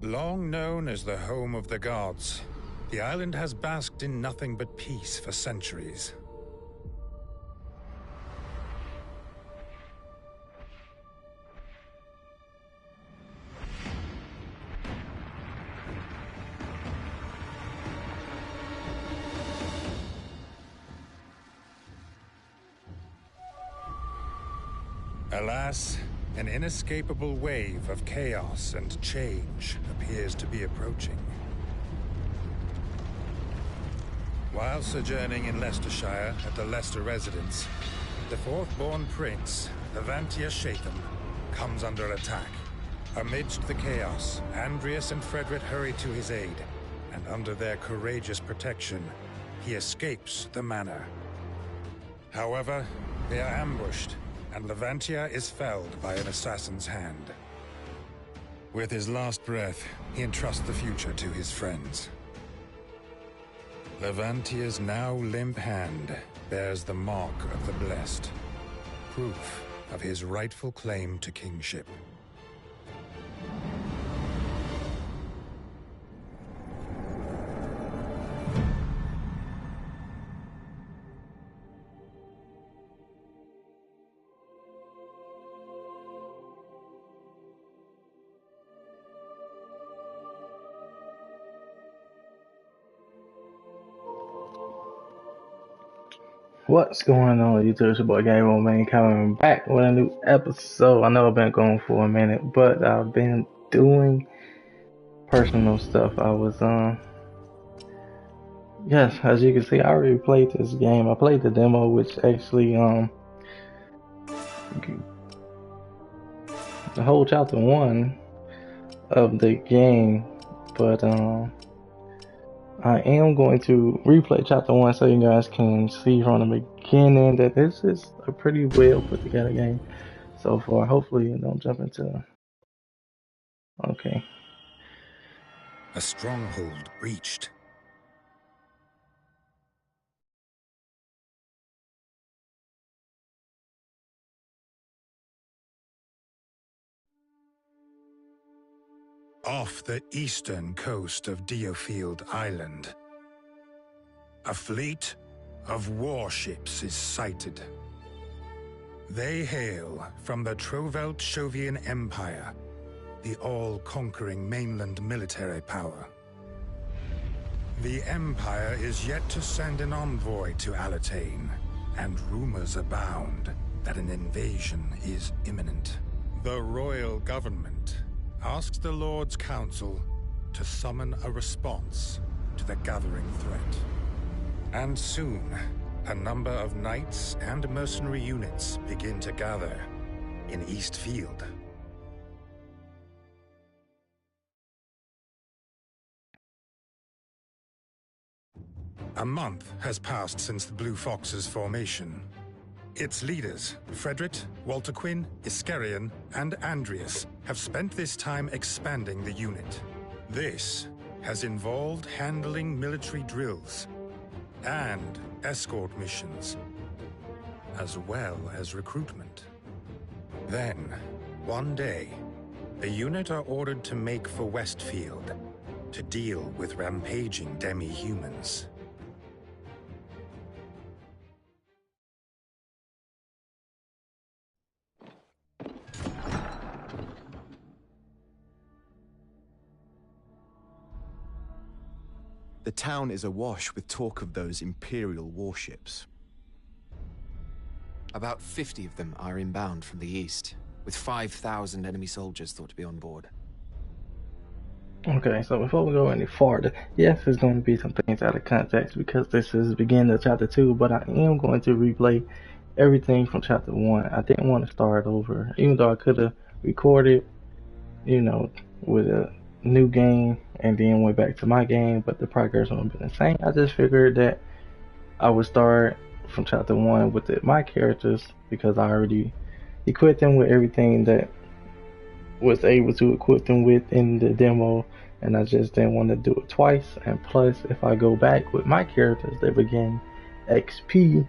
Long known as the home of the gods, the island has basked in nothing but peace for centuries. Alas, an inescapable wave of chaos and change appears to be approaching. While sojourning in Leicestershire at the Leicester residence, the fourth-born prince, Levantia Shatham, comes under attack. Amidst the chaos, Andreas and Frederick hurry to his aid, and under their courageous protection, he escapes the manor. However, they are ambushed, and Levantia is felled by an assassin's hand. With his last breath, he entrusts the future to his friends. Levantia's now limp hand bears the mark of the blessed, proof of his rightful claim to kingship. What's going on, YouTube? It's your boy Game On Man coming back with a new episode. I know I've been going for a minute, but I've been doing personal stuff. I was yes, as you can see, I already played this game. I played the demo, which actually the whole chapter 1 of the game, but I am going to replay chapter 1 so you guys can see from the beginning that this is a pretty well put together game so far. Hopefully you don't jump into... Okay. A stronghold breached. Off the eastern coast of DioField Island, a fleet of warships is sighted. They hail from the Trovelt-Shovian Empire, the all-conquering mainland military power. The Empire is yet to send an envoy to Alatane, and rumors abound that an invasion is imminent. The royal government asks the Lord's Council to summon a response to the gathering threat. And soon, a number of knights and mercenary units begin to gather in Eastfield. A month has passed since the Blue Fox's formation. Its leaders, Frederick, Walter Quinn, Iscarion, and Andreas, have spent this time expanding the unit. This has involved handling military drills and escort missions, as well as recruitment. Then, one day, the unit are ordered to make for Westfield to deal with rampaging demi-humans. The town is awash with talk of those Imperial warships. About 50 of them are inbound from the east, with 5,000 enemy soldiers thought to be on board. Okay, so before we go any farther, yes, there's going to be some things out of context because this is the beginning of chapter 2, but I am going to replay everything from chapter 1. I didn't want to start over, even though I could have recorded, you know, with a new game and then went back to my game, but the progress would have been the same. I just figured that I would start from chapter 1 with my characters because I already equipped them with everything that was able to equip them with in the demo, and I just didn't want to do it twice. And plus, if I go back with my characters, they begin XP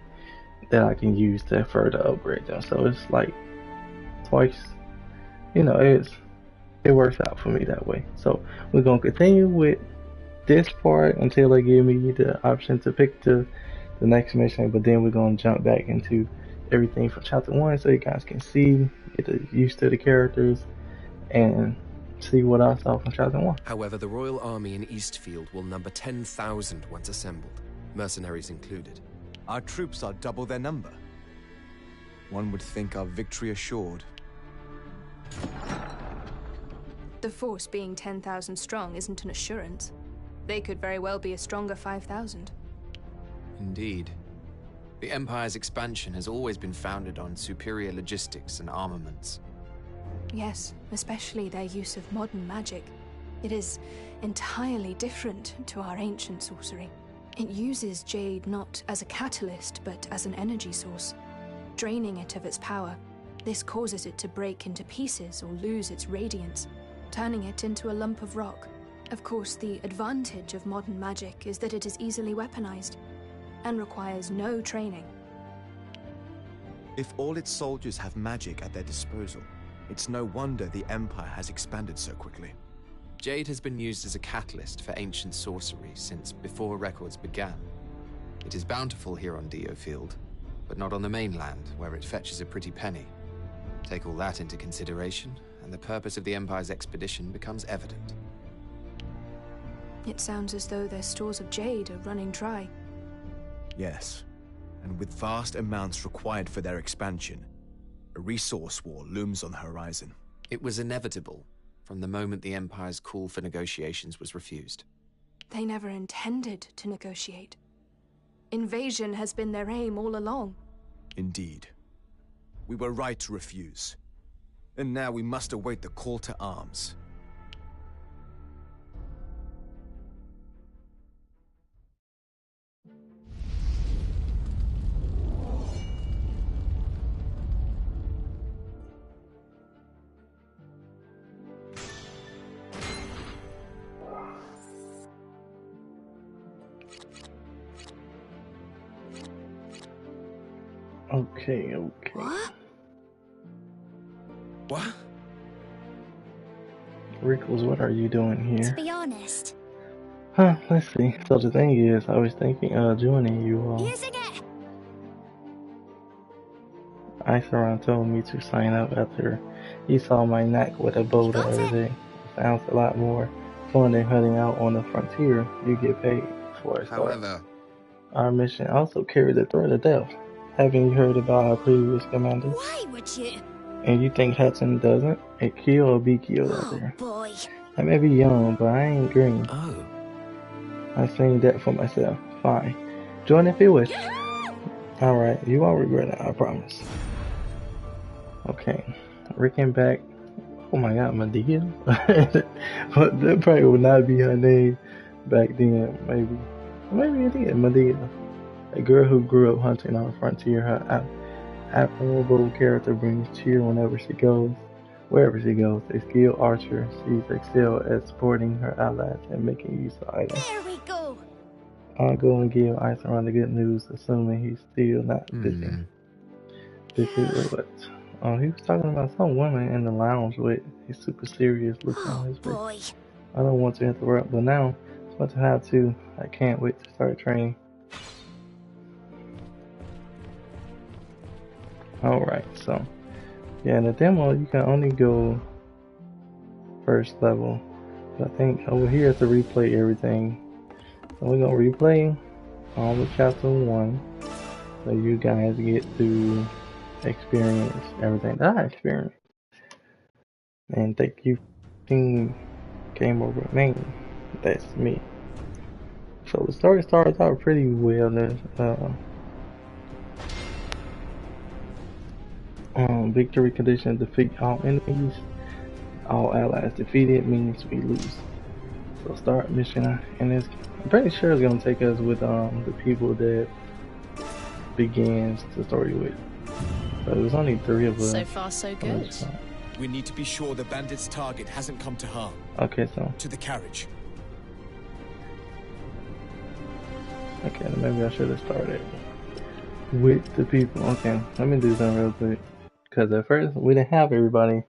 that I can use to further upgrade them. So it's like twice, you know, it's it works out for me that way. So we're gonna continue with this part until they give me the option to pick the next mission, but then we're gonna jump back into everything from chapter 1 so you guys can see, get used to the characters, and see what I saw from chapter 1. However, the Royal Army in Eastfield will number 10,000 once assembled, mercenaries included. Our troops are double their number. One would think our victory assured. The force being 10,000 strong isn't an assurance. They could very well be a stronger 5,000. Indeed. The Empire's expansion has always been founded on superior logistics and armaments. Yes, especially their use of modern magic. It is entirely different to our ancient sorcery. It uses jade not as a catalyst, but as an energy source, draining it of its power. This causes it to break into pieces or lose its radiance, turning it into a lump of rock. Of course, the advantage of modern magic is that it is easily weaponized and requires no training. If all its soldiers have magic at their disposal, it's no wonder the Empire has expanded so quickly. Jade has been used as a catalyst for ancient sorcery since before records began. It is bountiful here on DioField, but not on the mainland, where it fetches a pretty penny. Take all that into consideration, and the purpose of the Empire's expedition becomes evident. It sounds as though their stores of jade are running dry. Yes, and with vast amounts required for their expansion, a resource war looms on the horizon. It was inevitable from the moment the Empire's call for negotiations was refused. They never intended to negotiate. Invasion has been their aim all along. Indeed. We were right to refuse. And now we must await the call to arms. Okay. What? Rickles, what are you doing here? To be honest. Huh, let's see. So the thing is, I was thinking of joining you all. Using it! Iceron told me to sign up after he saw my knack with a bow the other day. Sounds a lot more fun than heading out on the frontier. You get paid for it. However, our mission also carried the threat of death. Haven't you heard about our previous commander? Why would you? And you think Hudson doesn't? It kill or be killed out there. Boy. I may be young, but I ain't green. oh, I seen that for myself. Fine. Join if you wish. Alright, you won't regret it, I promise. Okay. Rick and back. Oh my god, Medea? But that probably would not be her name back then, maybe. Maybe it is, Medea. A girl who grew up hunting on the frontier. Her admirable character brings cheer whenever she goes. Wherever she goes, a skilled archer, she's excelled at supporting her allies and making use of items. There we go. I'll go and give Iceron the good news, assuming he's still not busy. Busy with what? Oh, he was talking about some woman in the lounge with a super serious look on his face. Boy. I don't want to interrupt, but now it's about to have to. I can't wait to start training. Alright, so yeah, in the demo you can only go first level. But I think over here is to replay everything. So we're gonna replay all of chapter 1 so you guys get to experience everything that I experienced. And thank you team came over with me. That's me. So the story starts out pretty well. There's victory condition: defeat all enemies. All allies defeated means we lose. So start mission, and I'm pretty sure it's gonna take us with the people that begins the story with. But there's only 3 of us. So far, so good. We need to be sure the bandit's target hasn't come to harm. Okay, so To the carriage. okay, then maybe I should have started with the people. Okay, let me do something real quick. Because at first we didn't have everybody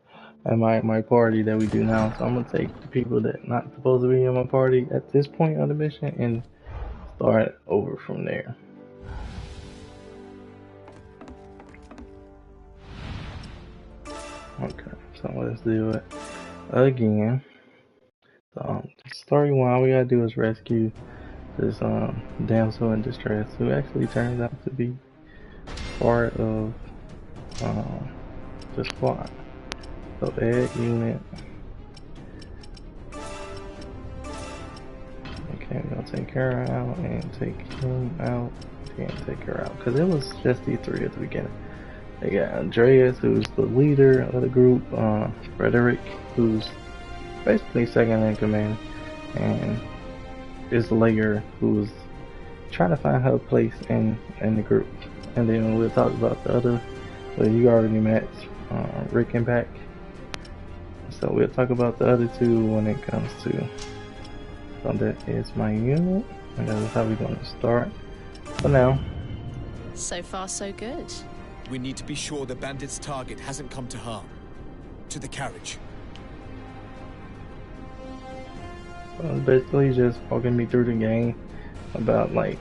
at my party that we do now. So I'm gonna take the people that not supposed to be in my party at this point of the mission and start over from there. Okay, so let's do it again. So story one, all we gotta do is rescue this damsel in distress who actually turns out to be part of the squad. So add unit. Okay, we're gonna take her out and take him out and take her out because it was just these three at the beginning. They got Andreas, who's the leader of the group, Frederick, who's basically second in command, and is Layer, who's trying to find her place in the group. And then we'll talk about the other, well, you already met Rick and Pack. So we'll talk about the other two when it comes to. So that is my unit, and that is how we're going to start for now. So far, so good. We need to be sure the bandit's target hasn't come to harm. To the carriage. So it's basically just walking me through the game about like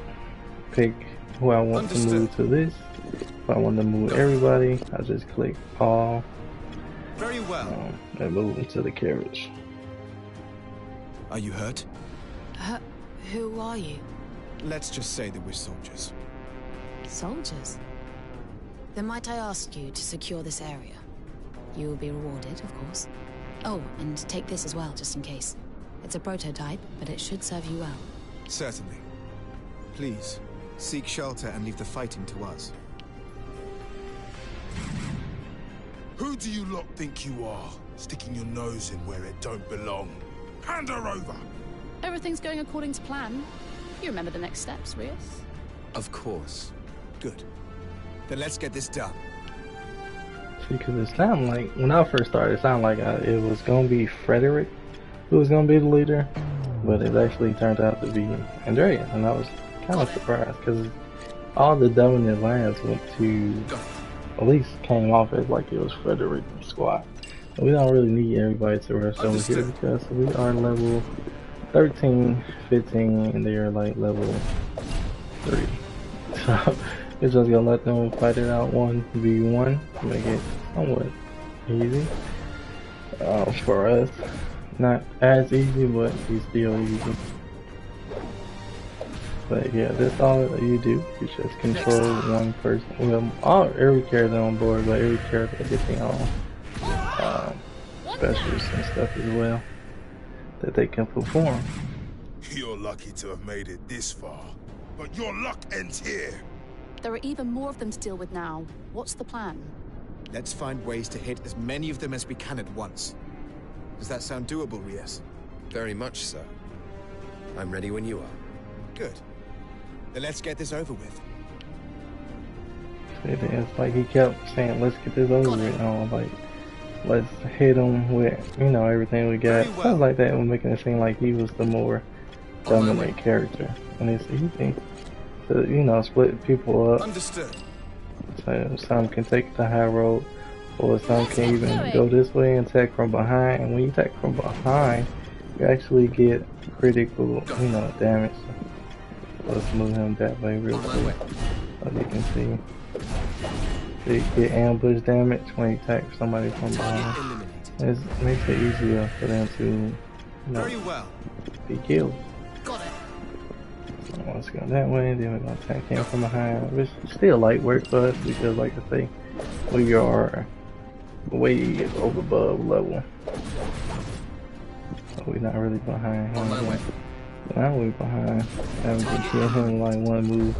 pick who I want to move to this. If I want to move everybody, I just click all. Very well. And move into the carriage. Are you hurt? Who are you? Let's just say that we're soldiers. Soldiers? Then might I ask you to secure this area? You will be rewarded, of course. Oh, and take this as well, just in case. It's a prototype, but it should serve you well. Certainly. Please, seek shelter and leave the fighting to us. Who do you lot think you are? Sticking your nose in where it don't belong. Hand her over! Everything's going according to plan. You remember the next steps, Rios? Of course. Good. Then let's get this done. See, because it sounded like, when I first started, it sounded like it was going to be Frederick who was going to be the leader, but it actually turned out to be Andreas, and I was kind of surprised, because all the dominant lands went to, at least came off as like it was Frederick's squad. We don't really need everybody to rush over here, because we are level 13, 15, and they are like level 3. So we're just gonna let them fight it out 1v1 to make it somewhat easy for us. Not as easy, but it's still easy. But yeah, that's all that you do. You just control one person. Well, every character on board, but every character gets their own specials and stuff as well that they can perform. You're lucky to have made it this far, but your luck ends here. There are even more of them to deal with now. What's the plan? Let's find ways to hit as many of them as we can at once. Does that sound doable, Rios? Very much so. I'm ready when you are. Good. Then let's get this over with. It's like he kept saying, let's get this over with. Like, let's hit him with, everything we got. Well. Stuff like that was making it seem like he was the more dominant character. And it's easy to, split people up. Understood. So some can take the high road, or some can even go this way and attack from behind. And when you attack from behind, you actually get critical, damage. So let's move him that way real quick. So you can see. So you get ambush damage when you attack somebody from behind. It makes it easier for them to, Very well. be killed. Got it. So let's go that way, then we're going to attack him from behind. Which is still light work for us because, like I say, we are way over above level. So we're not really behind him. But now we're behind. And we can kill him in like one move.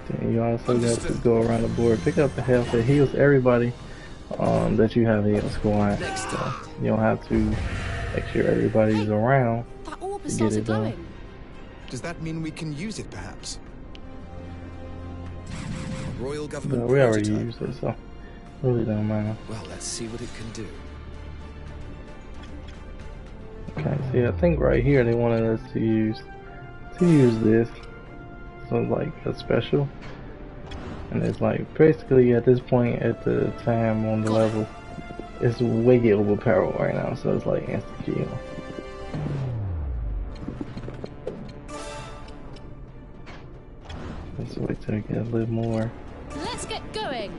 Then you also got to go around the board, pick up the health that heals everybody that you have in your squad. So you don't have to make sure everybody's around That orb has to get started it done. glowing. Does that mean we can use it, perhaps? Royal But government we already prototype. used it, so really don't matter. Well, let's see what it can do. Okay, see, I think right here they wanted us to use this. So like a special. And it's like, basically at this point at the time on the level, it's way overpowered right now, so it's like instant kill. Let's wait till we get a little more. Let's get going!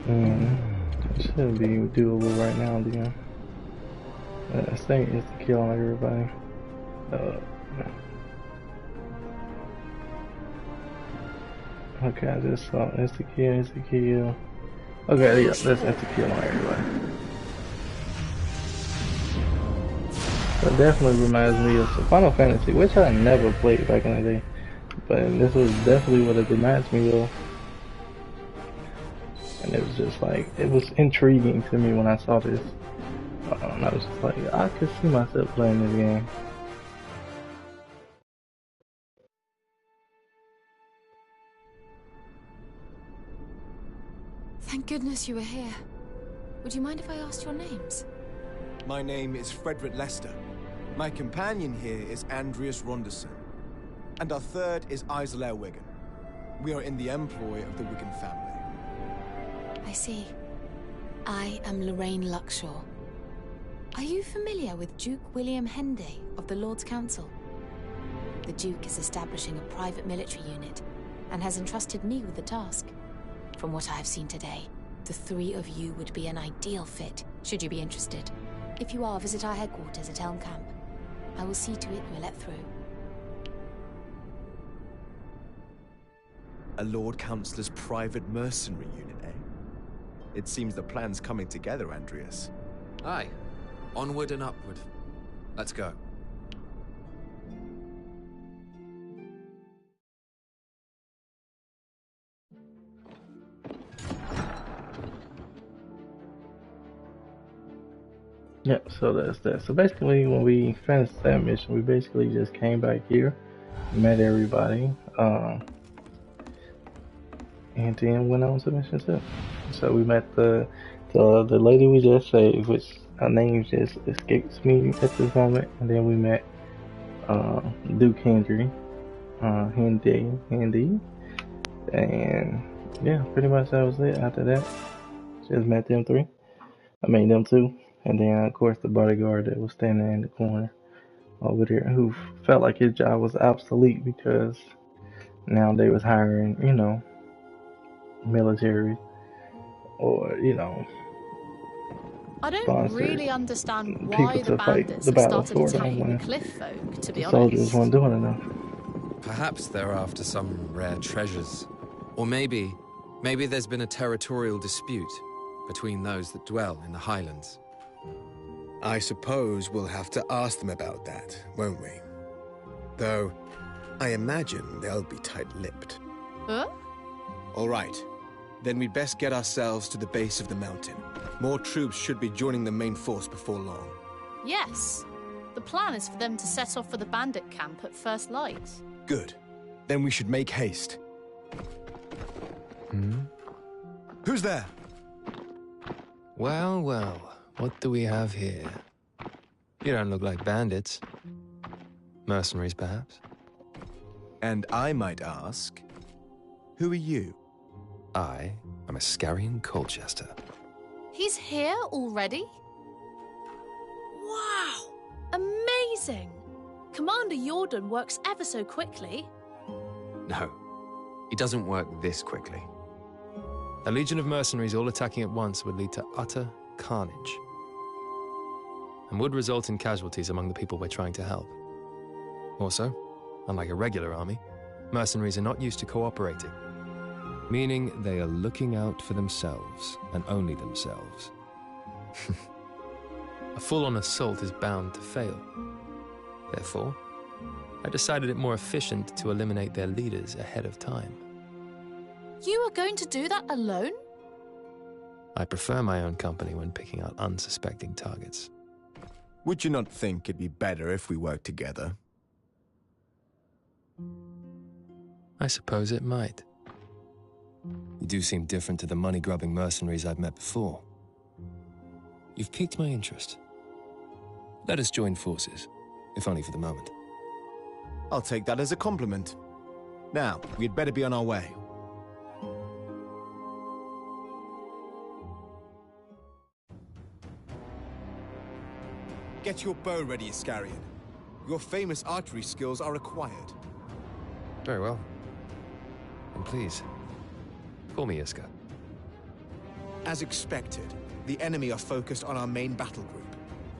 It should be doable right now, then. I think instant kill on everybody. Okay, I just saw instant kill. Okay, yeah, that's instant kill on everybody. That definitely reminds me of some Final Fantasy, which I never played back in the day. But this was definitely what it reminds me of. And it was just like, it was intriguing to me when I saw this. And I was just like, I could see myself playing this game. Thank goodness you were here. Would you mind if I asked your names? My name is Frederick Lester. My companion here is Andreas Ronderson. And our third is Isolair Wigan. We are in the employ of the Wigan family. I see. I am Lorraine Luxshore. Are you familiar with Duke William Henday of the Lord's Council? The Duke is establishing a private military unit and has entrusted me with the task. From what I have seen today, the three of you would be an ideal fit, should you be interested. If you are, visit our headquarters at Elm Camp. I will see to it you are let through. A Lord Councillor's private mercenary unit, eh? It seems the plan's coming together, Andreas. Aye. Onward and upward. Let's go. Yep, so that's that. So basically, when we finished that mission, we basically just came back here, met everybody, and then went on to mission 2. So we met the lady we just saved, which her name just escapes me at this moment, and then we met Duke Henry, Hendy, and yeah, pretty much that was it. After that, just met them two. And then, of course, the bodyguard that was standing in the corner over there, who felt like his job was obsolete because now they was hiring, you know, military or, you know, I don't really understand why the bandits have started attacking the cliff folk, to be honest. Soldiers weren't doing enough. Perhaps they're after some rare treasures. Or maybe there's been a territorial dispute between those that dwell in the Highlands. I suppose we'll have to ask them about that, won't we? Though, I imagine they'll be tight-lipped. Huh? All right. Then we'd best get ourselves to the base of the mountain. More troops should be joining the main force before long. Yes. The plan is for them to set off for the bandit camp at first light. Good. Then we should make haste. Who's there? Well, well. What do we have here? You don't look like bandits. Mercenaries, perhaps? And I might ask, who are you? I am Ascarian Colchester. He's here already? Wow! Amazing! Commander Jordan works ever so quickly. No, he doesn't work this quickly. A legion of mercenaries all attacking at once would lead to utter carnage, and would result in casualties among the people we're trying to help. Also, unlike a regular army, mercenaries are not used to cooperating, meaning they are looking out for themselves and only themselves. A full-on assault is bound to fail. Therefore, I decided it more efficient to eliminate their leaders ahead of time. You are going to do that alone? I prefer my own company when picking out unsuspecting targets. Would you not think it'd be better if we worked together? I suppose it might. You do seem different to the money-grubbing mercenaries I've met before. You've piqued my interest. Let us join forces, if only for the moment. I'll take that as a compliment. Now, we'd better be on our way. Get your bow ready, Iscarian. Your famous archery skills are required. Very well. And please, call me Iska. As expected, the enemy are focused on our main battle group,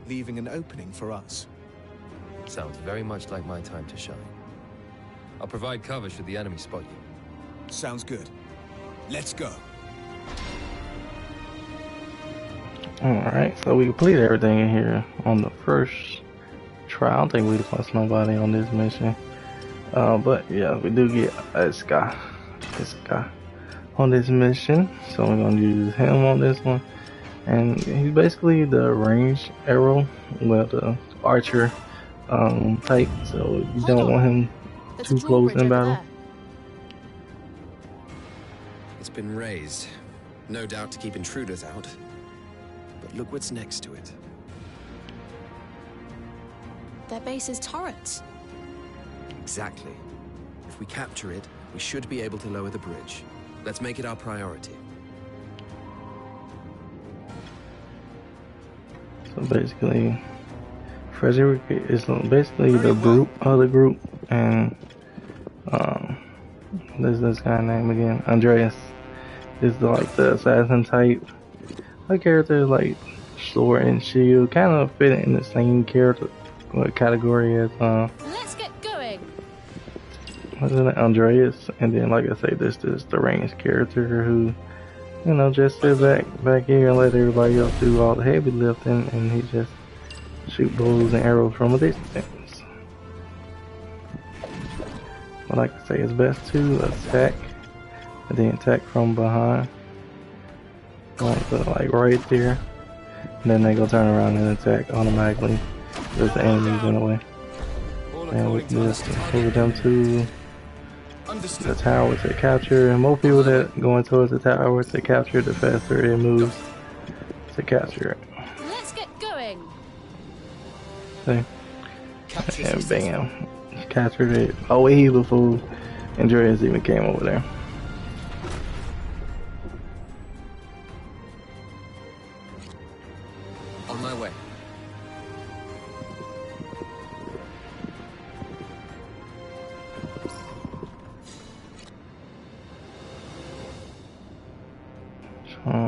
leaving an opening for us. Sounds very much like my time to shine. I'll provide cover should the enemy spot you. Sounds good. Let's go. Alright, so we completed everything in here on the first try. I don't think we lost nobody on this mission. But yeah, we do get this guy on this mission. So we're gonna use him on this one. And he's basically the ranged arrow, well, the archer type. So you don't want him too close in battle. It's been raised, no doubt to keep intruders out. But look what's next to it. Their base is turrets. Exactly. If we capture it, we should be able to lower the bridge. Let's make it our priority. So basically, Frederick is basically the brute of the group, and there's this guy name again, Andreas, is the assassin type. My character is like sword and shield, kind of fit in the same character category as Let's get going. wasn't it Andreas? And then, like I say, this is the ranged character who, you know, just sit back here and let everybody else do all the heavy lifting, and he just shoot bows and arrows from a distance. But like I say, it's best to attack and then attack from behind, like right there. And then they go turn around and attack automatically. There's the enemies in the way. And we can just move them to the tower to capture. And more people that going towards the tower to capture, the faster it moves to capture it. Let's get going. See? And bam. Captured it. Oh, way before Andreas even came over there. On my way.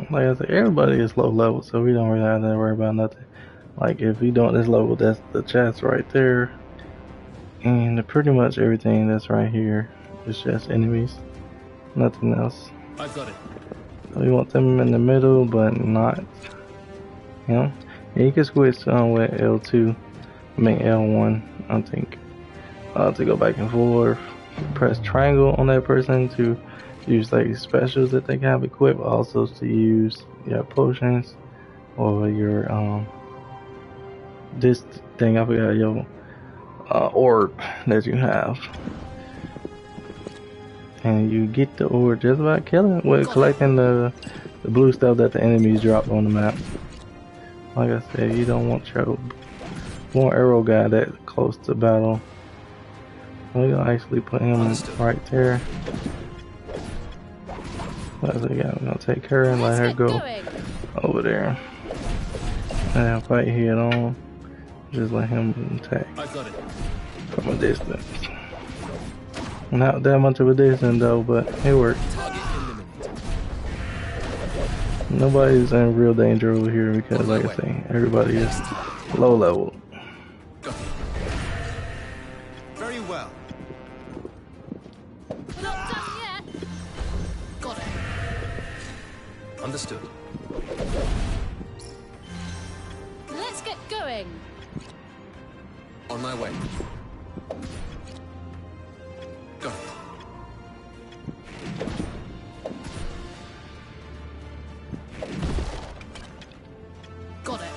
Like I said, everybody is low level, so we don't really have to worry about nothing. Like if you don't this level, that's the chest right there, and pretty much everything that's right here is just enemies, nothing else. I've got it. So we want them in the middle, but not, you know. And you can switch with L2, I mean L1, I think, to go back and forth. Press triangle on that person to use like specials that they have equipped, also to use your potions or your this thing, I forgot, your orb that you have. And you get the orb just by killing, collecting the blue stuff that the enemies drop on the map. Like I said, you don't want your one arrow guy that close to battle. We're gonna actually put him right there. We're gonna take her and let her go over there and fight head on. Just let him attack from a distance. Not that much of a distance though, but it worked. Nobody's in real danger over here because, like I say, everybody is low level. Very well. Not done yet. Got it. Understood. Let's get going. On my way. Got it. Got it.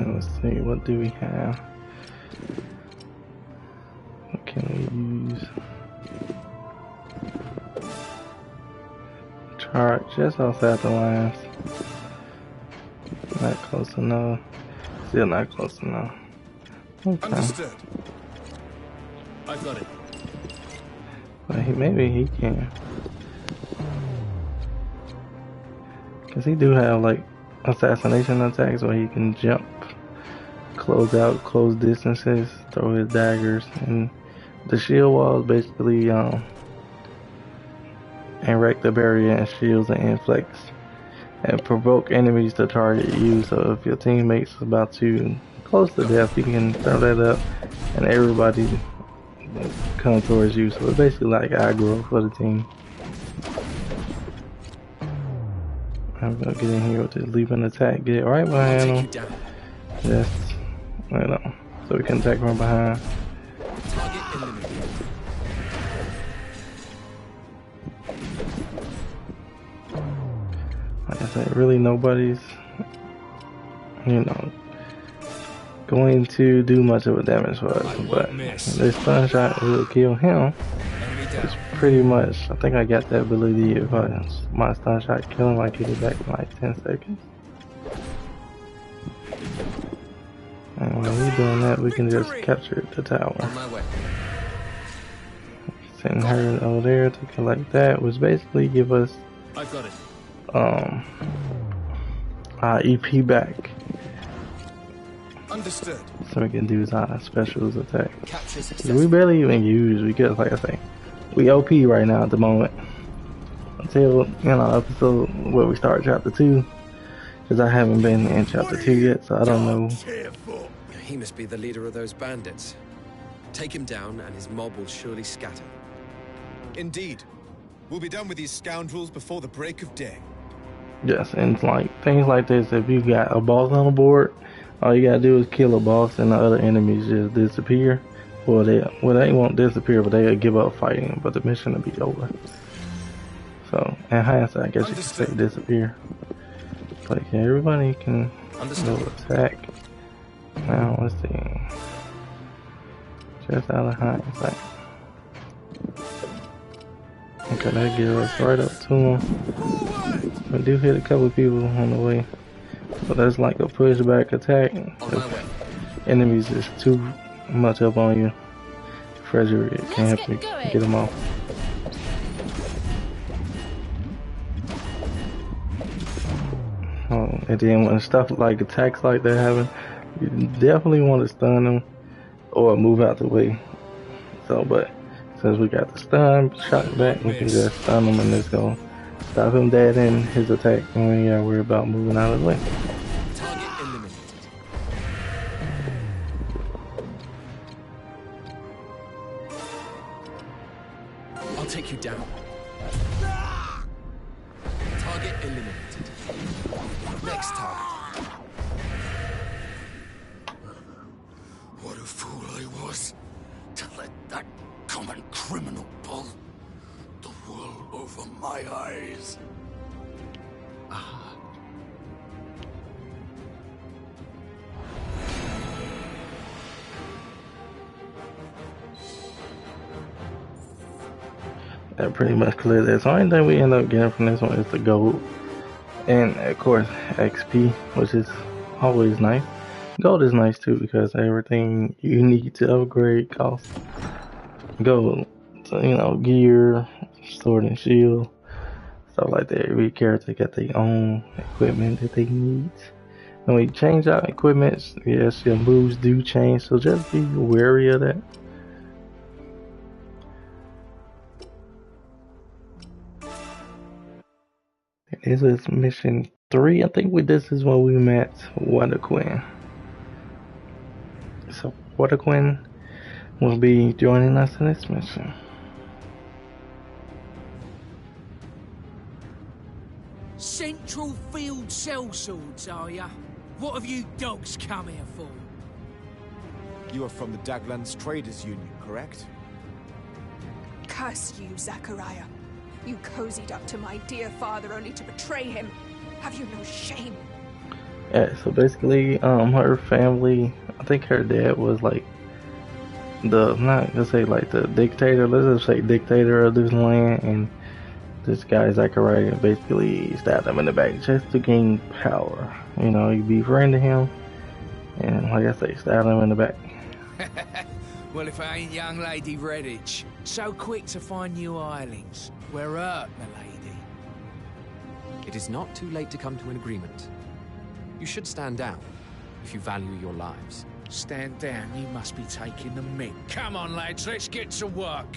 Let's see, what do we have? What can we use? Chart just outside the lines. Not close enough. Still not close enough. Okay. Understood. I've got it. But maybe he can. Cause he do have like assassination attacks where he can jump, close distances, throw his daggers, and the shield walls basically erect the barrier and shields and inflicts and provoke enemies to target you. So if your teammate's about to close to death, you can throw that up and everybody come towards you. So it's basically like aggro for the team. I'm gonna get in here with this leaping attack, get right behind him. Yes, I know. So we can attack from behind. Like I said, really nobody's, going to do much of a damage for us, but this stun shot will kill him. It's pretty much, I think I got that ability. If my stun shot kill him, I get it back in like 10 seconds. And when we're doing that, we can just capture the tower. Send her over there to collect that, which basically give us our EP back. Understood. So we can do our specials attack. We barely even use because, like I say, we OP right now at the moment. Until episode where we start chapter 2, because I haven't been in chapter 2 yet, so I don't know. He must be the leader of those bandits. Take him down, and his mob will surely scatter. Indeed, we'll be done with these scoundrels before the break of day. Yes, and like things like this, if you got a boss on the board, all you gotta do is kill a boss and the other enemies just disappear. Well, they won't disappear, but they'll give up fighting, but the mission will be over. So, in hindsight, I guess you could say disappear. But yeah, everybody can go attack. Now, let's see. Just out of hindsight. Okay, that gets us right up to him. We do hit a couple people on the way. So that's like a pushback attack. If enemies is too much up on you, Frederick can help you get them off. And then when stuff like attacks like that happen, you definitely want to stun them or move out the way. So, but since we got the stun shot back, we can just stun him and let's go stop him dead in his attack, and we gotta worry about moving out of the way. I'll take you down. Target eliminated. Next target. What a fool I was to let that common criminal pull the wool over my eyes. That pretty much cleared that. So the only thing we end up getting from this one is the gold. And of course XP, which is always nice. Gold is nice too because everything you need to upgrade costs gold. So gear, sword and shield, stuff like that. Every character got their own equipment that they need. When we change out equipment, yes, your moves do change, so just be wary of that. This is mission 3. I think this is when we met Wonder Queen. So Wonder Queen will be joining us in this mission. Central Field sellswords, are ya? What have you dogs come here for? You are from the Daglands Traders Union, correct? Curse you, Zachariah. You cozied up to my dear father only to betray him. Have you no shame? Yeah, so basically, her family, I think her dad was like not gonna say like the dictator, let's just say dictator of this land, and this guy Zachariah basically stabbed him in the back just to gain power. You befriended him, and like I say, stabbed him in the back. Well, if I ain't young Lady Redditch, so quick to find new islands. We're up, my lady. It is not too late to come to an agreement. You should stand down, if you value your lives. Stand down, you must be taking the mick. Come on, lads, let's get to work.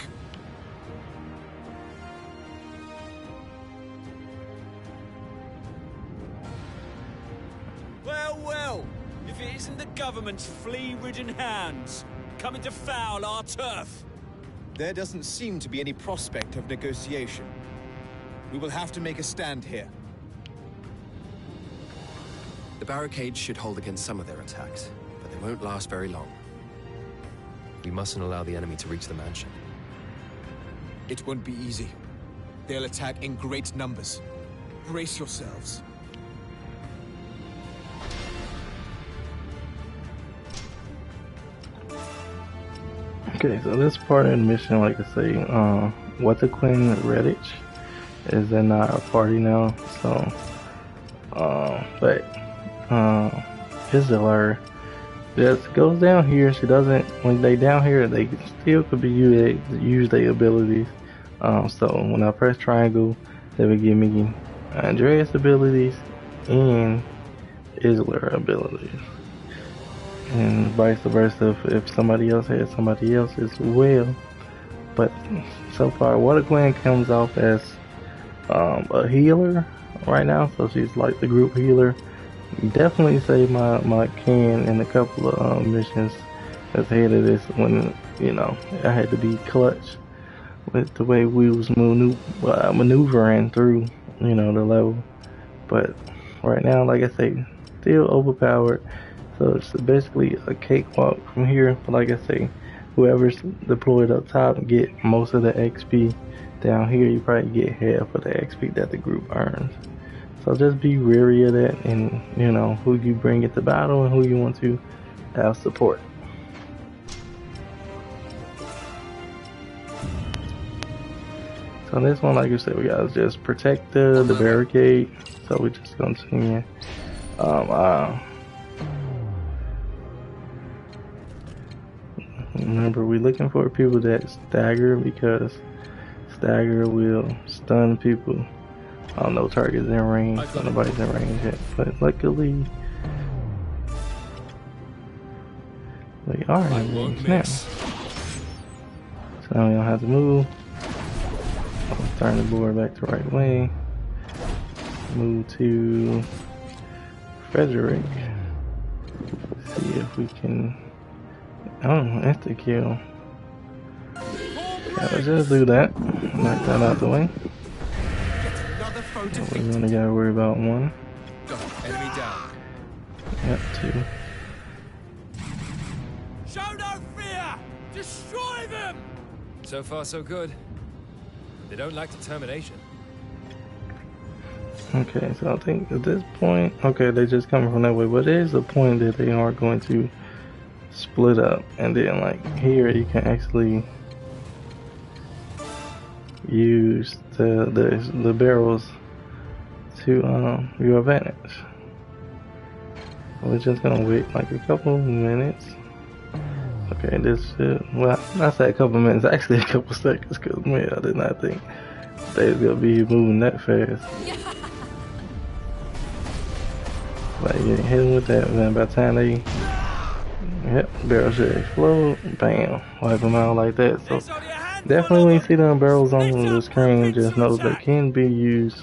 Well, well, if it isn't the government's flea-ridden hands coming to foul our turf. There doesn't seem to be any prospect of negotiation. We will have to make a stand here. The barricades should hold against some of their attacks, but they won't last very long. We mustn't allow the enemy to reach the mansion. It won't be easy. They'll attack in great numbers. Brace yourselves. Okay, so this part of the mission, like I say, Quinn Redditch is in our party now, so, but, Isilur just goes down here. She doesn't, when they down here, they still could be use their abilities. So when I press triangle, they will give me Andreas abilities and Isilur abilities. And vice versa if somebody else has somebody else as well. But so far, Quinn comes off as a healer right now, so she's like the group healer. Definitely saved my can in a couple of missions ahead of this when, you know, I had to be clutch with the way we was maneuvering through, you know, the level. But right now, like I say, still overpowered. So it's basically a cakewalk from here. But like I say, whoever's deployed up top get most of the XP. Down here, you probably get half of the XP that the group earns. So just be wary of that, and you know who you bring into battle and who you want to have support. So this one, like I said, we gotta just protect the barricade. So we're just gonna see here. Remember, we're looking for people that stagger, because stagger will stun people. No targets in range, nobody's in range yet, but luckily we are in range now. So now we don't have to move. Let's turn the board back the right way. Move to Frederick. See if we can. Oh, insta kill. Yeah, let's just do that. Knock that out the way. We only gotta worry about one. Enemy down. Yep, two. Show no fear! Destroy them! So far, so good. They don't like determination. Okay, so I think at this point, okay, they just coming from that way, but there is a point that they are going to split up, and then like here you can actually use the barrels to your advantage. We're just gonna wait like a couple minutes. Okay, this should, well, I said a couple minutes, actually a couple seconds, because man, I did not think they was gonna be moving that fast. Like, you hit them with that, man. By the time they, yep, barrel should explode, bam, wipe them out like that. So definitely when you see them barrels on the screen, just know they can be used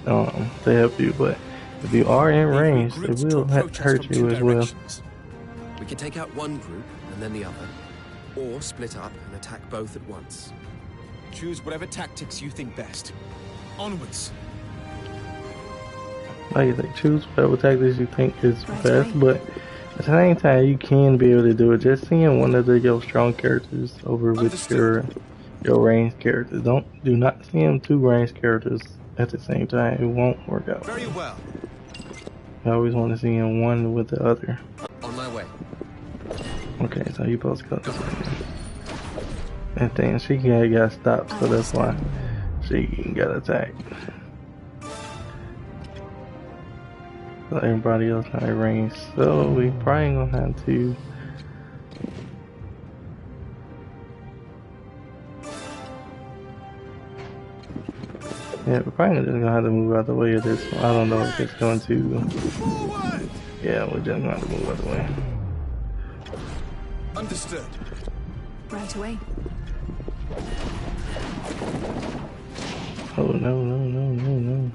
to help you, but if you are in range, they will hurt you as well. We can take out one group and then the other, or split up and attack both at once. Choose whatever tactics you think best. Onwards. Like they choose whatever tactics you think is best, but at the same time you can be able to do it. Just seeing one of your strong characters over with your ranged characters. Do not see them two ranged characters at the same time. It won't work out. Very well. I always want to see him one with the other. On my way. Okay, so you both got this one. And then she got stopped, so that's why she got attacked. So everybody else not in range, so we probably gonna have to Yeah, we're probably just gonna have to move out the way of this one. I don't know if it's going to. Yeah, we're just gonna have to move out the way. Understood. Right away. Oh no.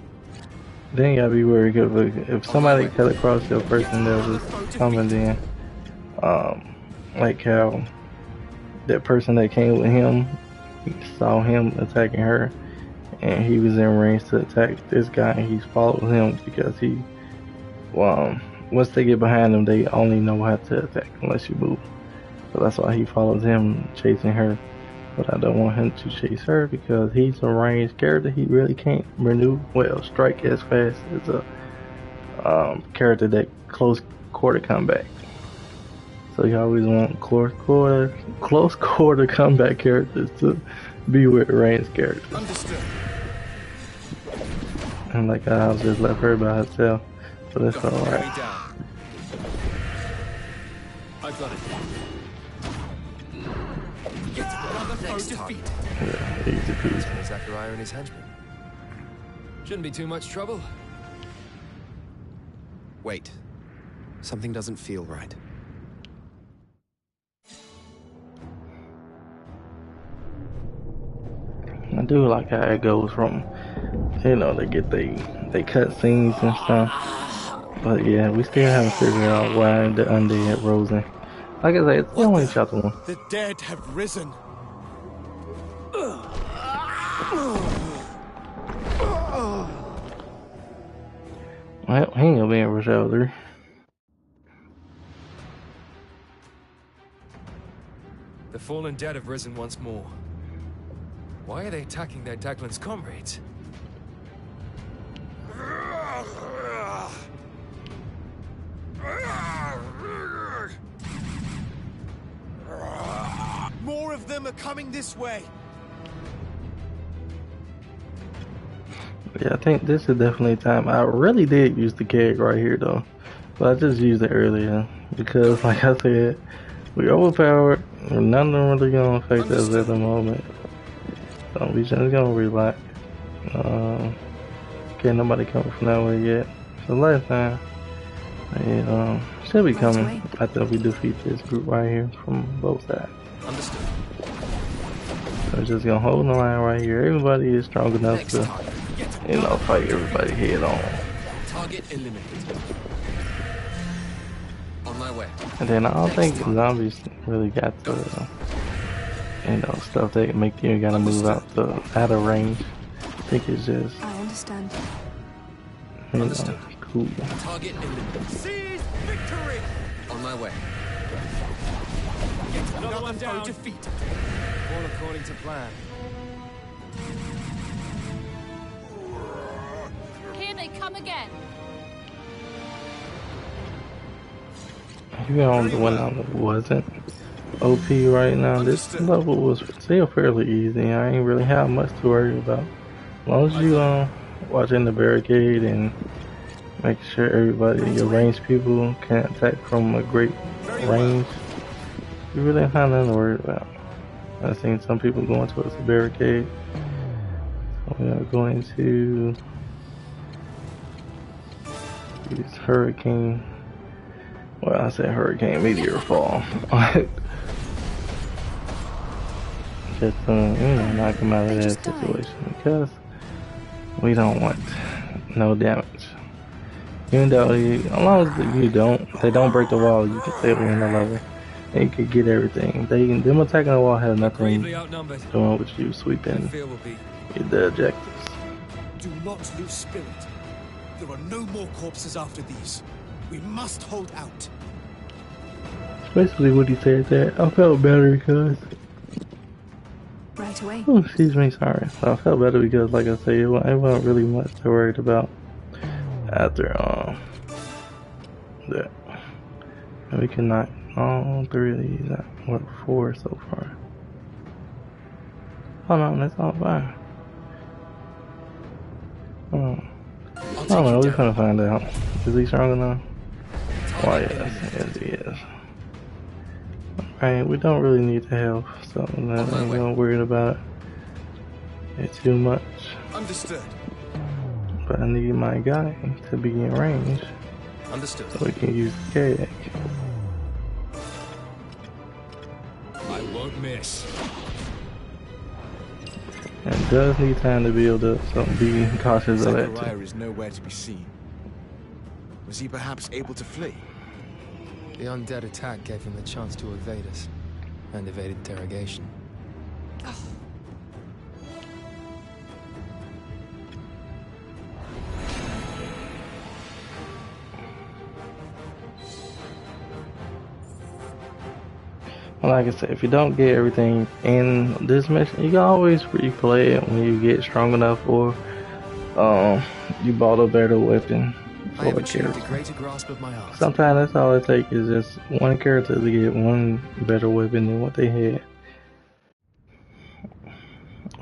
Then you gotta be worried if somebody cut across your person that was coming in, like how that person that came with him saw him attacking her, and he was in range to attack this guy, and he's followed him because he, once they get behind him, they only know how to attack unless you move. So that's why he follows him, chasing her. But I don't want him to chase her because he's a ranged character. He really can't strike as fast as a character that close quarter combat. So you always want close quarter combat characters to be with ranged characters. Understood. And like I was just left her by herself, so that's alright. I've got it. Yeah, easy peasy. Zachariah and his henchmen. Shouldn't be too much trouble. Wait. Something doesn't feel right. I do like how it goes from, they get they cut scenes and stuff. But yeah, we still haven't figured out why the undead rose in. Like I said, it's only chapter 1. The dead have risen. Well, he ain't gonna be able to show through. The fallen dead have risen once more. Why are they attacking their Daglin's comrades? More of them are coming this way. Yeah, I think this is definitely time. I really did use the keg right here though, but I just used it earlier because, like I said, we overpowered. None of them really gonna affect us at the moment, so we just gonna relax. Okay, nobody coming from that way yet. So last time, should be coming after we defeat this group right here from both sides. Understood. So we're just gonna hold the line right here. Everybody is strong enough to, fight everybody head on. Target eliminated. On my way. And then I don't think zombies really got the, stuff that make you gotta move out of range. I think it's just, I understand. Cool. Target eliminated. Seize victory! On my way. Get another one down. Defeated. All according to plan. Here they come again. You on the one that wasn't OP right now. This level was still fairly easy. I ain't really have much to worry about. As long as you watching the barricade and make sure everybody, your ranged people, can attack from a great range, you really don't have nothing to worry about. I've seen some people going towards the barricade. So we are going to use hurricane. Well, I said hurricane meteor fall. Just knock them out of that situation because we don't want no damage. Even though as long as they don't break the wall, you can still win the level. And you can get everything. Them attacking the wall has nothing doing with you sweeping the objectives. Do not lose spirit. There are no more corpses after these. We must hold out. Basically what he said there. I felt better because... Right away. Oh, excuse me, sorry. I felt better because, like I said, it wasn't really much to worry about after that. And we can knock all 3 of these out. What, 4 so far? Oh no, that's all fine. I don't know, we're gonna find out. Is he strong enough? Why, yes, he is. Alright, we don't really need the help, so I'm not worried about it too much. Understood. But I need my guy to be in range. Understood. So we can use the kayak. I won't miss. And it does need time to build up, so be cautious of that Zechariah too. is nowhere to be seen. Was he perhaps able to flee? The undead attack gave him the chance to evade us, and evade interrogation. Like I said, if you don't get everything in this mission, you can always replay it when you get strong enough, or you bought a better weapon I for have a achieved a character. greater grasp of my art. Sometimes that's all it takes, is just one character to get one better weapon than what they had,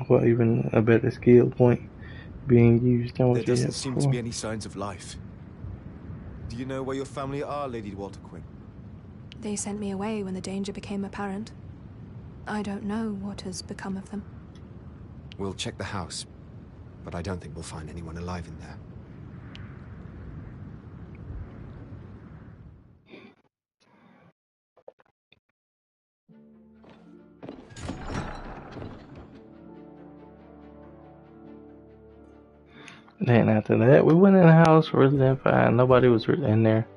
or even a better skill point being used than what There you doesn't had seem to before. be any signs of life. Do you know where your family are, Lady Walter Quinn? They sent me away when the danger became apparent. I don't know what has become of them. We'll check the house, but I don't think we'll find anyone alive in there. Then after that, we went in the house, really didn't find nobody was really in there.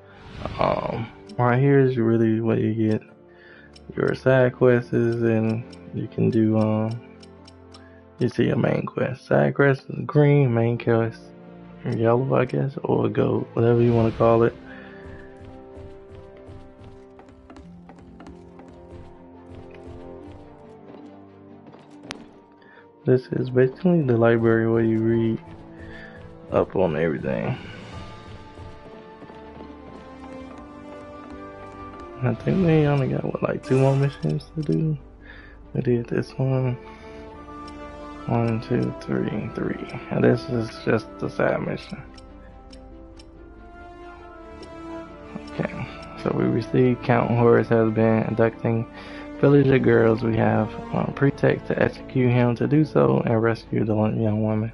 Right here is really what you get your side quests, and you can do you see your main quest. Side quest is green, main quest yellow, I guess, or gold, whatever you want to call it. This is basically the library where you read up on everything. I think we only got what, like 2 more missions to do. We did this one. 1, 2, 3, 3. And this is just the side mission. Okay, so we received Count Horus has been abducting villager girls. We have pretext to execute him to do so and rescue the young woman.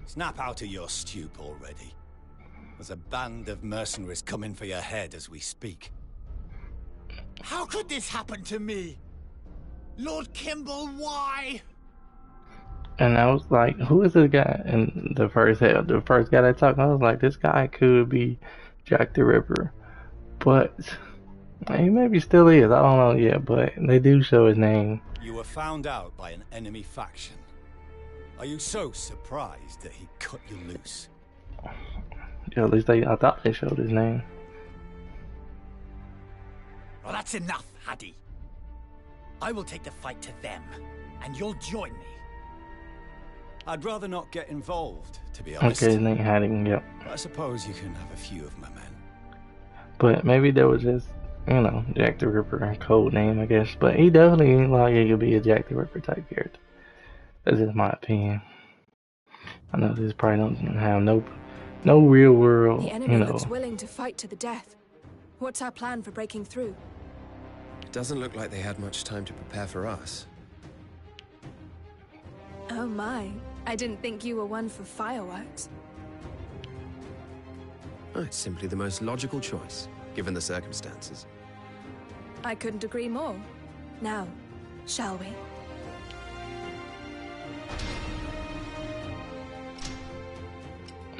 Snap out of your stupe already. There's a band of mercenaries coming for your head as we speak. How could this happen to me? Lord Kimball, why? And I was like, who is this guy? And the first guy that talked, I was like, this guy could be Jack the Ripper. But he maybe still is, I don't know yet, but they do show his name. You were found out by an enemy faction. Are you so surprised that he cut you loose? Yeah, at least I thought they showed his name. Well, that's enough, Haddy. I will take the fight to them, and you'll join me. I'd rather not get involved, to be honest. Okay, his name hiding, yep. I suppose you can have a few of my men. But maybe that was just, you know, Jack the Ripper code name, I guess. But he definitely looked like he could be a Jack the Ripper type character. That's just my opinion. I know this probably don't have no real world, The enemy you know. looks willing to fight to the death. What's our plan for breaking through? It doesn't look like they had much time to prepare for us. Oh my, I didn't think you were one for fireworks. Oh, it's simply the most logical choice, given the circumstances. I couldn't agree more. Now, shall we?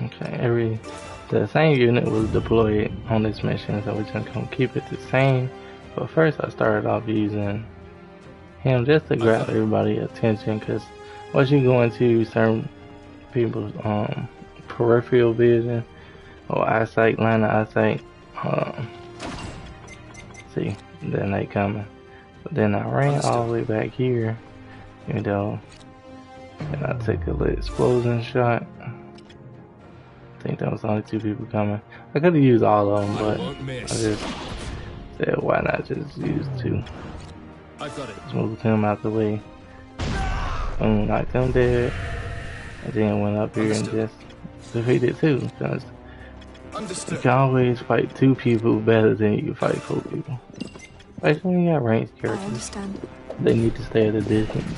Okay, the same unit was deployed on this mission, so we're just gonna keep it the same. But first I started off using him just to grab everybody's attention, because once you go into certain people's peripheral vision or eyesight, line of eyesight, see, then they coming. But then I ran all the way back here, you know, and I took a little explosion shot. I think that was only 2 people coming. I could have used all of them, but I just said, why not just use 2? I've got it. Just move him out the way. boom, knocked them dead, and then went up here and just defeated two. Because you can always fight 2 people better than you fight 4 people. Especially when you got ranged characters. I understand. They need to stay at a distance.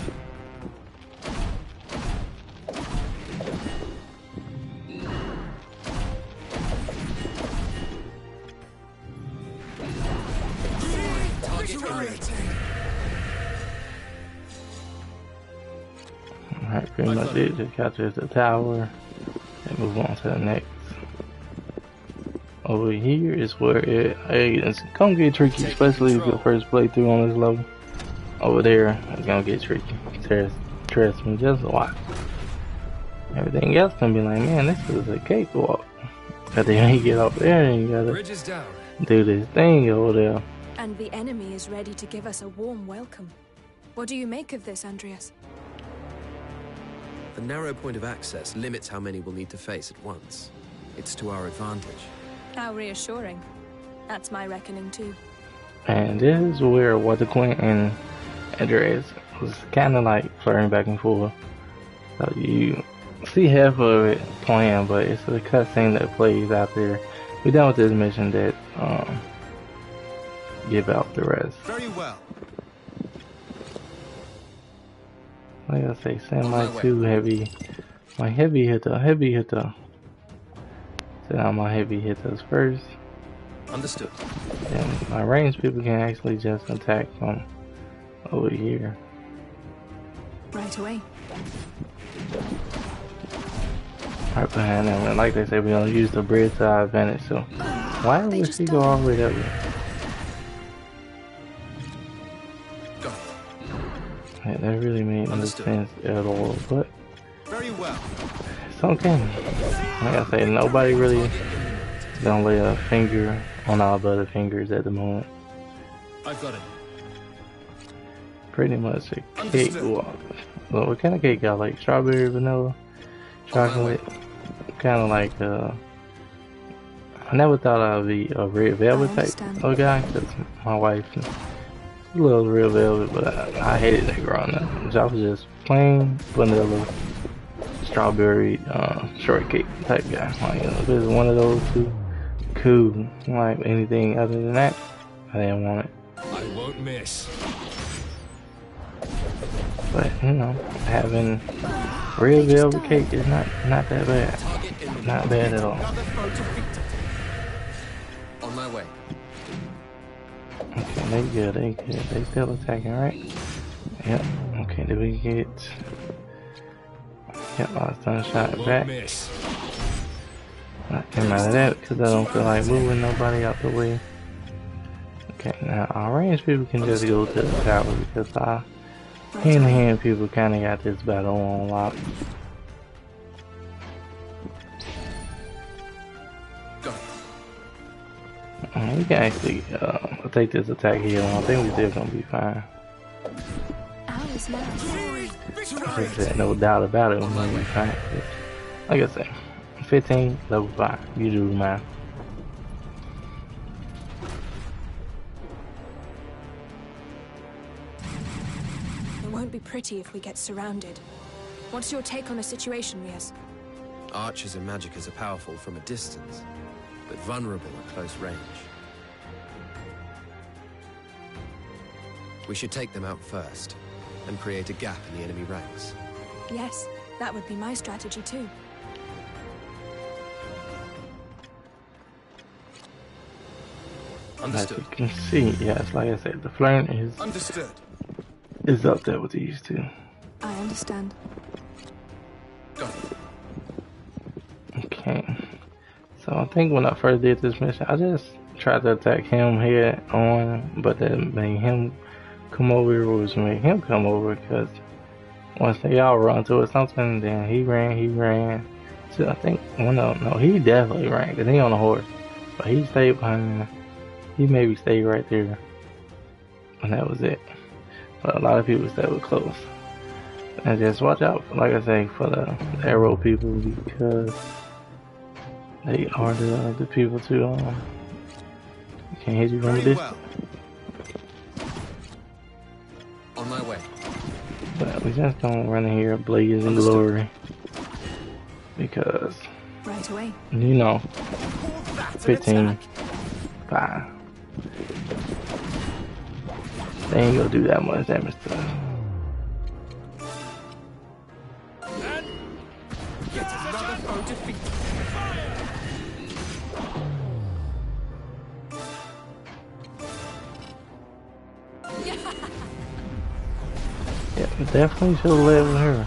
Alright, pretty much it. Just capture the tower and move on to the next. Over here is where it's gonna get tricky, especially if your first playthrough on this level. Over there, it's gonna get tricky. Trust me, just watch. Everything else gonna be like, man, this is a cakewalk. But then you get up there and you gotta do this thing over there. And the enemy is ready to give us a warm welcome. What do you make of this, Andreas? The narrow point of access limits how many we'll need to face at once. It's to our advantage. How reassuring. That's my reckoning too. And this is where Waterquin and Andreas was kind of like flirting back and forth. So you see half of it playing, but it's a cutscene that plays out there. We're done with this mission that give out the rest. Very well. Like I say, send my 2 heavy, my heavy hitter. Send out my heavy hitters first. Understood. Then my ranged people can actually just attack from over here. Right away. Right behind them, and like they say, we're gonna use the bridge to our advantage. So why would she go all the way that way? Yeah, that really made no sense at all, but very well. It's okay. Like I say, nobody really gonna lay a finger on our butterfingers at the moment. I've got it. Pretty much a cakewalk. Well, what kind of cake got? Like strawberry, vanilla, chocolate? Kind of like I never thought I'd be a red velvet type of guy, because my wife loves red velvet, but I hated that growing up. So I was just plain vanilla strawberry shortcake type guy. Like, if it's one of those two, cool. Like anything other than that, I didn't want it. I won't miss. But you know, having red velvet cake is not that bad. Not bad at all. On my way. Okay, they good. They still attacking, right? Yep. Okay, did we get? Yep, I was done shot back. Not came out of that because I don't feel like moving nobody out the way. Okay, now our ranged people can just go to the tower because our hand-to-hand people kind of got this battle on lock. We can actually take this attack here. I think we're still gonna be fine. I said, no doubt about it, we're gonna be fine. Like I said, 15, level 5. You do mine. It won't be pretty if we get surrounded. What's your take on the situation, Rias? Archers and magickas are powerful from a distance, but vulnerable at close range. We should take them out first, and create a gap in the enemy ranks. Yes, that would be my strategy too. Understood. As you can see, yes, like I said, the flame is up there with these two. I understand. Okay. So I think when I first did this mission, I just tried to attack him head on, but that made him come over, was made him come over, because once they all run to it something, then he ran. So I think, well, no, he definitely ran, because he on a horse, but he stayed behind. He maybe stayed right there, and that was it. But a lot of people stayed close. And just watch out, like I say, for the arrow people, because they are the people to can't hit you from a distance. On my way. But We just gonna run in here blazing glory. Because, right away. You know, 15, 5. They ain't gonna do that much damage to us. Yet another foe defeated. Yeah, we definitely should have led with her.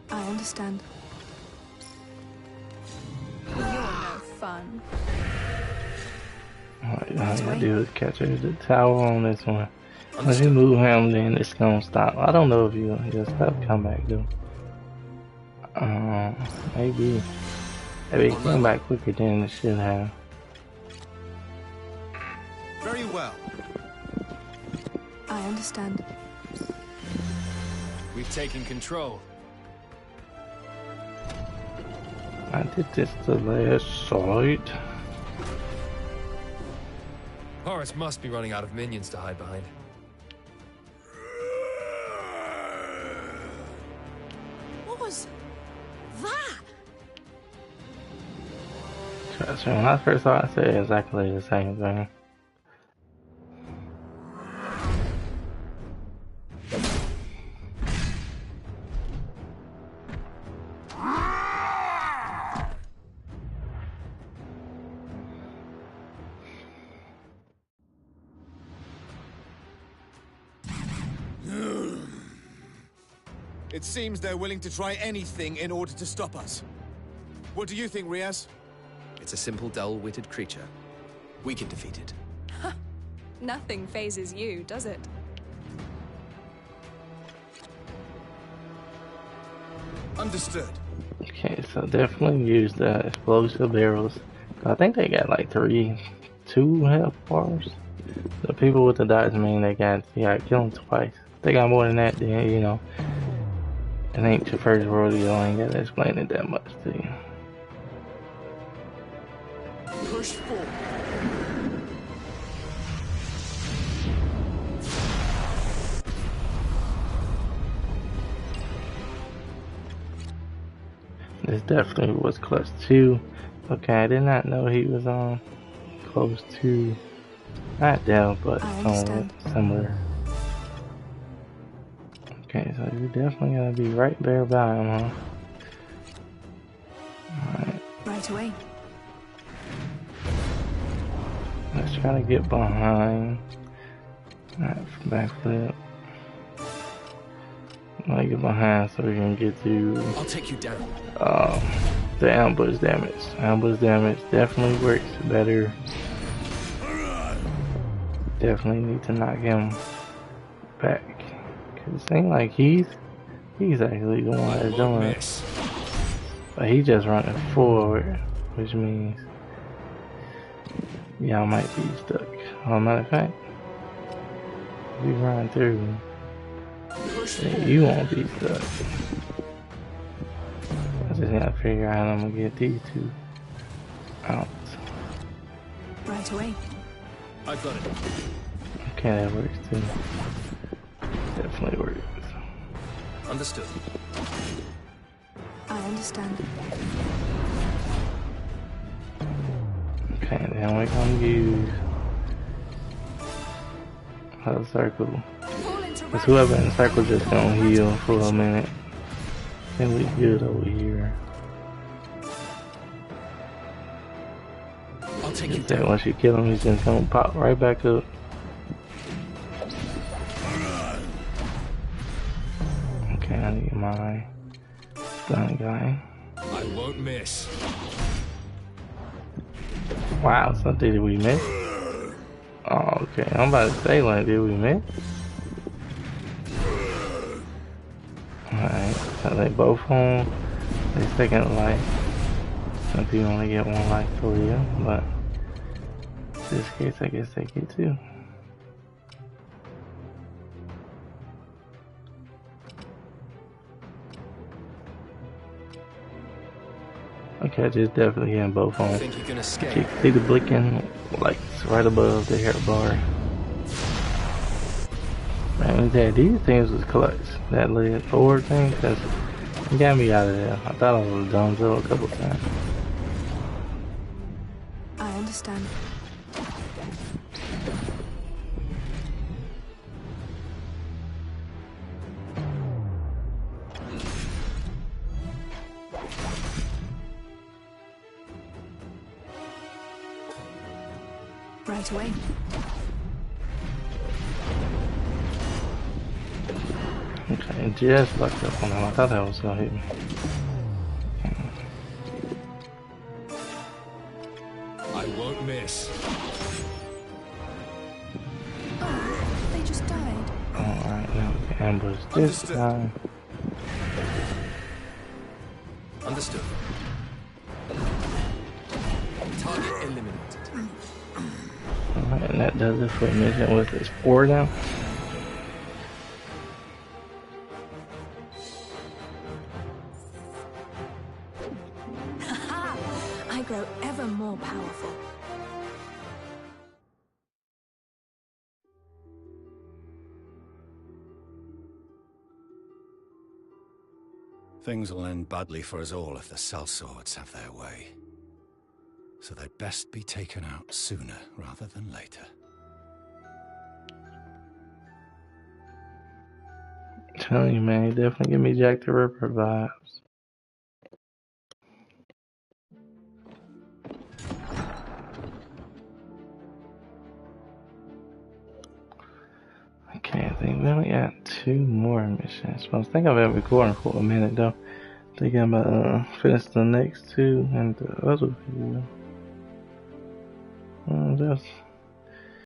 I understand. You're no fun. Alright, all I gotta do is catch her to the tower on this one. Once you move him, then it's gonna stop. I don't know if you'll stop come back though. Maybe. Maybe it came back quicker than it should have. Very well. I understand. We've taken control. I did this the last side. Horus must be running out of minions to hide behind. What was that? So when I first saw it, I said exactly the same thing. It seems they're willing to try anything in order to stop us. What do you think, Riaz? It's a simple, dull-witted creature. We can defeat it. Nothing phases you, does it? Understood. Okay, so definitely use the explosive barrels. I think they got like 2 health bars. The people with the dots mean they got kill them twice. If they got more than that, then you know, it ain't your first rodeo. I ain't gotta explain it that much to you. Push forward. This definitely was clutch 2. Okay, I did not know he was on close to, not down, but somewhat similar. Okay, so you definitely gotta be right there by him, huh? Alright. Right away. Let's try to get behind. Alright, backflip. I'll get behind so we can get to I'll take you down. The ambush damage. Ambush damage definitely works better. Definitely need to knock him back. Cause it seems like he's actually the one that's doing it. But he's just running forward, which means y'all might be stuck. Matter of fact, we run through. You won't be stuck. I just gotta figure out how I'm gonna get these 2 out. Right away. I've got it. Okay, that works too. Definitely works. Understood. I understand. Okay, then we're gonna use a circle. Cause whoever in the circle just gonna heal for a minute. Then we good over here. I'll take you down. Once you kill him, he's just gonna pop right back up. Okay, I need my stun guy. I won't miss. Wow, so did we miss? Oh, okay, I'm about to say, like, did we miss? Alright, so they both home. They second life. Some people only get 1 life for you, but in this case, I guess they get 2. Okay, just definitely hitting both on. Think you can escape? You can see the blinking, like right above the hair bar. Man, these things was clutch. That led forward thing, cause it got me out of there. I thought I was done so a couple times. I understand. Right away. Okay, just lucked up on him. I thought that was gonna hit me. I won't miss. Oh, they just died. Alright, now we can ambush this time. Understood. Target eliminated. Alright, and that does it for mission with this 4 now. I grow ever more powerful. Things will end badly for us all if the sellswords have their way. So they'd best be taken out sooner rather than later. Telling you, man, you definitely give me Jack the Ripper vibes. Okay, I think we only got 2 more missions. I think I've been recording for a minute though. I think I'm gonna finish the next 2 and the other video. Just